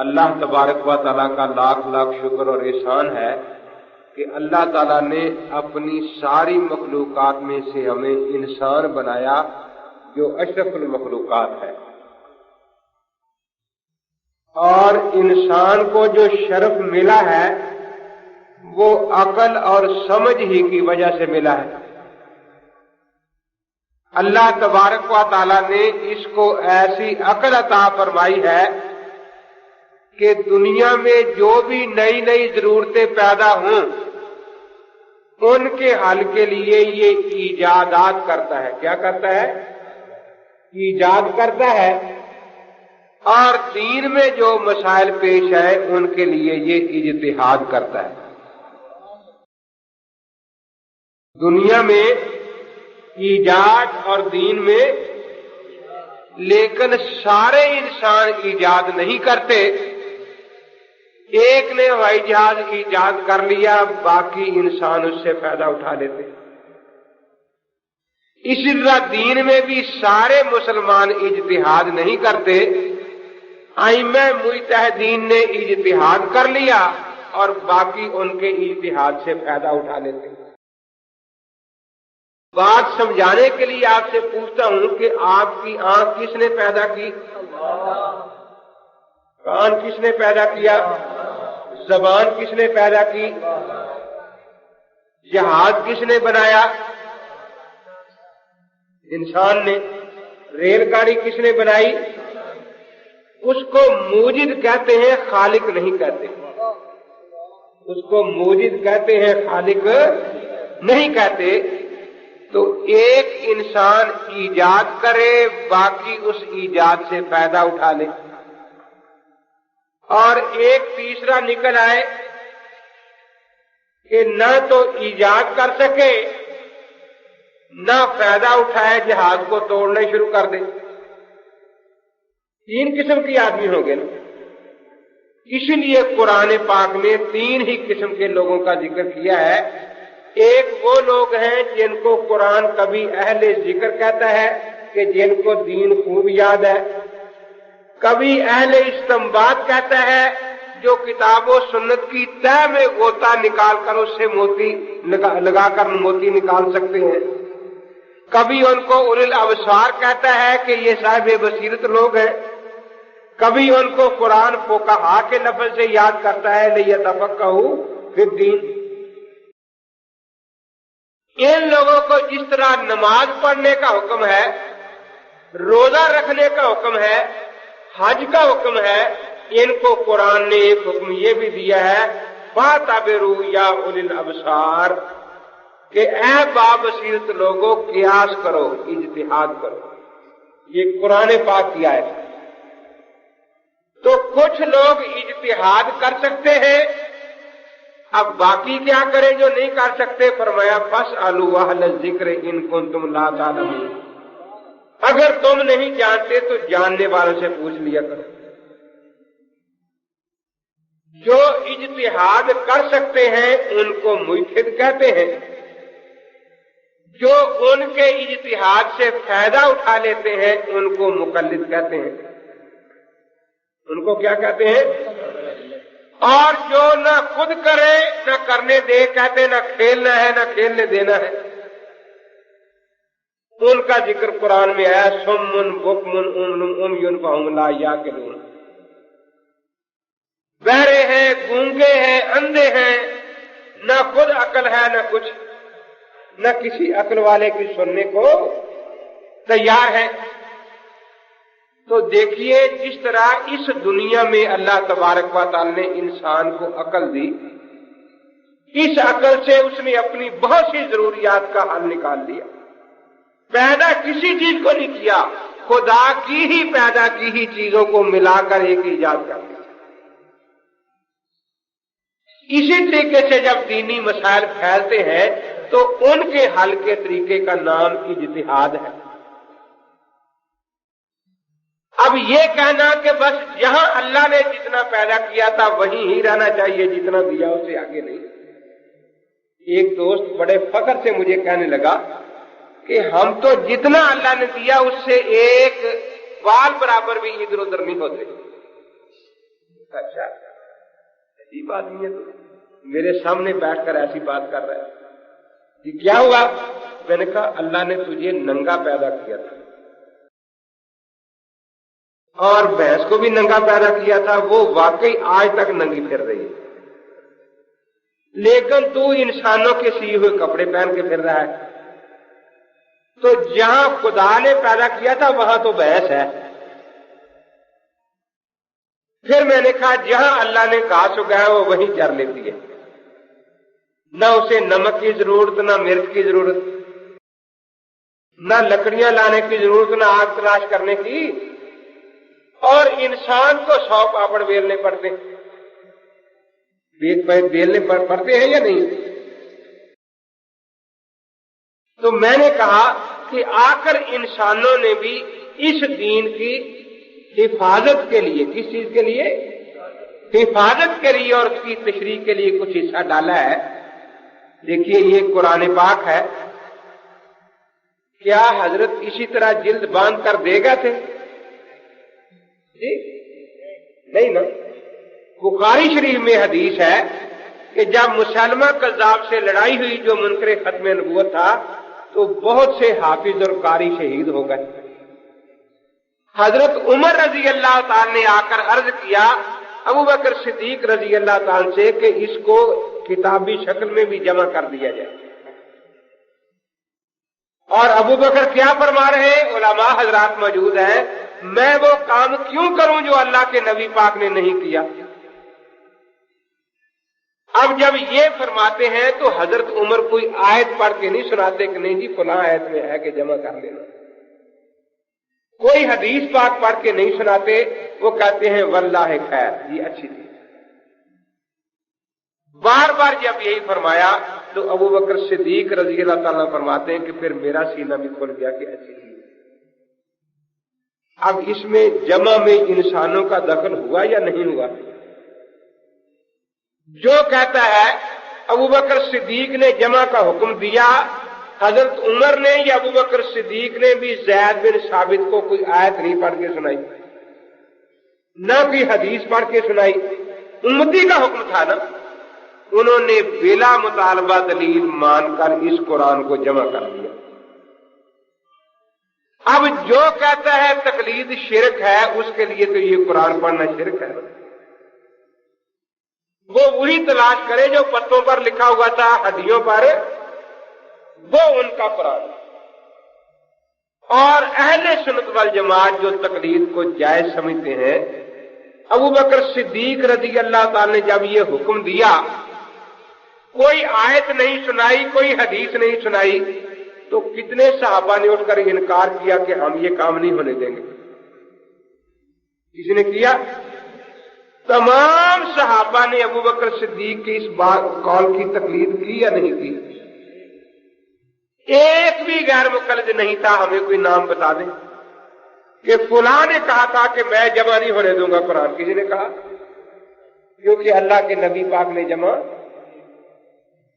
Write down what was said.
اللہ تبارک و تعالیٰ کا لاکھ لاکھ شکر اور احسان ہے کہ اللہ تعالیٰ نے اپنی ساری مخلوقات میں سے ہمیں انسان بنایا جو اشرف المخلوقات ہے، اور انسان کو جو شرف ملا ہے وہ عقل اور سمجھ ہی کی وجہ سے ملا ہے۔ اللہ تبارک و تعالیٰ نے اس کو ایسی عقل عطا فرمائی ہے کہ دنیا میں جو بھی نئی نئی ضرورتیں پیدا ہوں ان کے حل کے لیے یہ ایجادات کرتا ہے۔ کیا کرتا ہے؟ ایجاد کرتا ہے، اور دین میں جو مسائل پیش ہے ان کے لیے یہ اجتہاد کرتا ہے۔ دنیا میں ایجاد اور دین میں، لیکن سارے انسان ایجاد نہیں کرتے۔ ایک نے ہوائی جہاز ایجاد کر لیا، باقی انسان اس سے فائدہ اٹھا لیتے۔ اسی طرح دین میں بھی سارے مسلمان اجتہاد نہیں کرتے، ائمہ مجتہدین نے اجتہاد کر لیا اور باقی ان کے اجتہاد سے فائدہ اٹھا لیتے۔ بات سمجھانے کے لیے آپ سے پوچھتا ہوں کہ آپ کی آنکھ کس نے پیدا کی؟ کان کس نے پیدا کیا؟ زبان کس نے پیدا کی؟ جہاز کس نے بنایا؟ انسان نے۔ ریل گاڑی کس نے بنائی؟ اس کو موجد کہتے ہیں، خالق نہیں کہتے۔ اس کو موجد کہتے ہیں، خالق نہیں کہتے۔ تو ایک انسان ایجاد کرے، باقی اس ایجاد سے فائدہ اٹھا لے، اور ایک تیسرا نکل آئے کہ نہ تو ایجاد کر سکے نہ فائدہ اٹھائے، جہاز کو توڑنے شروع کر دے۔ تین قسم کے آدمی ہوں گے نا۔ اسی لیے قرآن پاک میں تین ہی قسم کے لوگوں کا ذکر کیا ہے۔ ایک وہ لوگ ہیں جن کو قرآن کبھی اہل ذکر کہتا ہے کہ جن کو دین خوب یاد ہے، کبھی اہل استنباط کہتا ہے جو کتاب و سنت کی تہ میں غوطہ نکال کر اس سے موتی لگا کر موتی نکال سکتے ہیں، کبھی ان کو اولو الابصار کہتا ہے کہ یہ صاحب بصیرت لوگ ہیں، کبھی ان کو قرآن فقہا کے لفظ سے یاد کرتا ہے لیتفقہوا فی الدین۔ ان لوگوں کو جس طرح نماز پڑھنے کا حکم ہے، روزہ رکھنے کا حکم ہے، حج کا حکم ہے، ان کو قرآن نے ایک حکم یہ بھی دیا ہے فَاعْتَبِرُوا يَا أُولِي الْأَبْصَارِ کہ اے بابصیرت لوگوں قیاس کرو، اجتہاد کرو۔ یہ قرآن پاک کی آیت ہے۔ تو کچھ لوگ اجتہاد کر سکتے ہیں، اب باقی کیا کریں جو نہیں کر سکتے؟ فرمایا فَاسْأَلُوا أَهْلَ الذِّكْرِ إِن كُنتُمْ لَا تَعْلَمُونَ، اگر تم نہیں جانتے تو جاننے والوں سے پوچھ لیا کرو۔ جو اجتہاد کر سکتے ہیں ان کو مجتہد کہتے ہیں، جو ان کے اجتہاد سے فائدہ اٹھا لیتے ہیں ان کو مقلد کہتے ہیں۔ ان کو کیا کہتے ہیں؟ اور جو نہ خود کرے نہ کرنے دے، کہتے نہ کھیلنا ہے نہ کھیلنے دینا ہے، ان کا ذکر قرآن میں آیا صم بکم عمی فہم لا یعقلون۔ بہرے ہیں، گونگے ہیں، اندھے ہیں، نہ خود عقل ہے نہ کچھ، نہ کسی عقل والے کی سننے کو تیار ہے۔ تو دیکھیے جس طرح اس دنیا میں اللہ تبارک و تعالی نے انسان کو عقل دی، اس عقل سے اس نے اپنی بہت سی ضروریات کا حل نکال لیا۔ پیدا کسی چیز کو نہیں کیا، خدا کی ہی پیدا کی ہی چیزوں کو ملا کر ایک ایجاد کر دیا۔ اسی طریقے سے جب دینی مسائل پھیلتے ہیں تو ان کے حل کے طریقے کا نام اجتہاد ہے۔ اب یہ کہنا کہ بس جہاں اللہ نے جتنا پیدا کیا تھا وہیں ہی رہنا چاہیے، جتنا دیا اس سے آگے نہیں۔ ایک دوست بڑے فخر سے مجھے کہنے لگا کہ ہم تو جتنا اللہ نے دیا اس سے ایک بال برابر بھی ادھر ادھر نہیں ہوتے۔ اچھا عجیب آدمی ہے، تو میرے سامنے بیٹھ کر ایسی بات کر رہا ہے کہ کیا ہوا؟ میں نے کہا اللہ نے تجھے ننگا پیدا کیا تھا اور بھینس کو بھی ننگا پیدا کیا تھا، وہ واقعی آج تک ننگی پھر رہی ہے، لیکن تو انسانوں کے سیے ہوئے کپڑے پہن کے پھر رہا ہے۔ تو جہاں خدا نے پیدا کیا تھا وہاں تو بھینس ہے۔ پھر میں نے کہا جہاں اللہ نے گھاس اگایا وہ وہیں چر لیتی ہے، نہ اسے نمک کی ضرورت، نہ مرچ کی ضرورت، نہ لکڑیاں لانے کی ضرورت، نہ آگ تلاش کرنے کی، اور انسان کو 100 پاپڑ بیلنے پڑتے، بیلنے پڑتے ہیں یا نہیں؟ تو میں نے کہا کہ آخر انسانوں نے بھی اس دین کی حفاظت کے لیے، کس چیز کے لیے؟ حفاظت کے لیے اور اس کی تشریح کے لیے کچھ حصہ ڈالا ہے۔ دیکھیے یہ قرآن پاک ہے، کیا حضرت اسی طرح جلد باندھ کر دے گا تھے؟ جی نہیں نا۔ بخاری شریف میں حدیث ہے کہ جب مسلمہ کذاب سے لڑائی ہوئی جو منکر ختم نبوت تھا تو بہت سے حافظ اور قاری شہید ہو گئے۔ حضرت عمر رضی اللہ تعالی نے آ کر عرض کیا ابو بکر صدیق رضی اللہ تعالی سے کہ اس کو کتابی شکل میں بھی جمع کر دیا جائے، اور ابو بکر کیا فرما رہے ہیں؟ علماء حضرات موجود ہیں، میں وہ کام کیوں کروں جو اللہ کے نبی پاک نے نہیں کیا؟ اب جب یہ فرماتے ہیں تو حضرت عمر کوئی آیت پڑھ کے نہیں سناتے کہ نہیں جی فلاں آیت میں ہے کہ جمع کر لینا، کوئی حدیث پاک پڑھ کے نہیں سناتے، وہ کہتے ہیں واللہ خیر، یہ اچھی تھی۔ بار بار جب یہی فرمایا تو ابو بکر صدیق رضی اللہ تعالیٰ فرماتے ہیں کہ پھر میرا سینہ بھی کھل گیا کہ اچھی تھی۔ اب اس میں جمع میں انسانوں کا دخل ہوا یا نہیں ہوا؟ جو کہتا ہے ابو بکر صدیق نے جمع کا حکم دیا، حضرت عمر نے یا ابو بکر صدیق نے بھی زید بن ثابت کو کوئی آیت نہیں پڑھ کے سنائی، نہ کوئی حدیث پڑھ کے سنائی، امتی کا حکم تھا نا، انہوں نے بلا مطالبہ دلیل مان کر اس قرآن کو جمع کر دیا۔ اب جو کہتا ہے تقلید شرک ہے اس کے لیے تو یہ قرآن پڑھنا شرک ہے، وہ وہی تلاش کرے جو پتوں پر لکھا ہوا تھا، ہڈیوں پر، وہ ان کا قرآن۔ اور اہل سنت والجماعت جو تقلید کو جائز سمجھتے ہیں، ابو بکر صدیق رضی اللہ تعالی نے جب یہ حکم دیا، کوئی آیت نہیں سنائی، کوئی حدیث نہیں سنائی، تو کتنے صحابہ نے اٹھ کر انکار کیا کہ ہم یہ کام نہیں ہونے دیں گے؟ کسی نے کیا؟ تمام صحابہ نے ابو بکر صدیق کی اس بات قول کی تقلید کی یا نہیں کی؟ ایک بھی غیر مقلد نہیں تھا۔ ہمیں کوئی نام بتا دیں کہ فلاں نے کہا تھا کہ میں جمع نہیں ہونے دوں گا قرآن، کسی نے کہا؟ کیونکہ اللہ کے نبی پاک نے جمع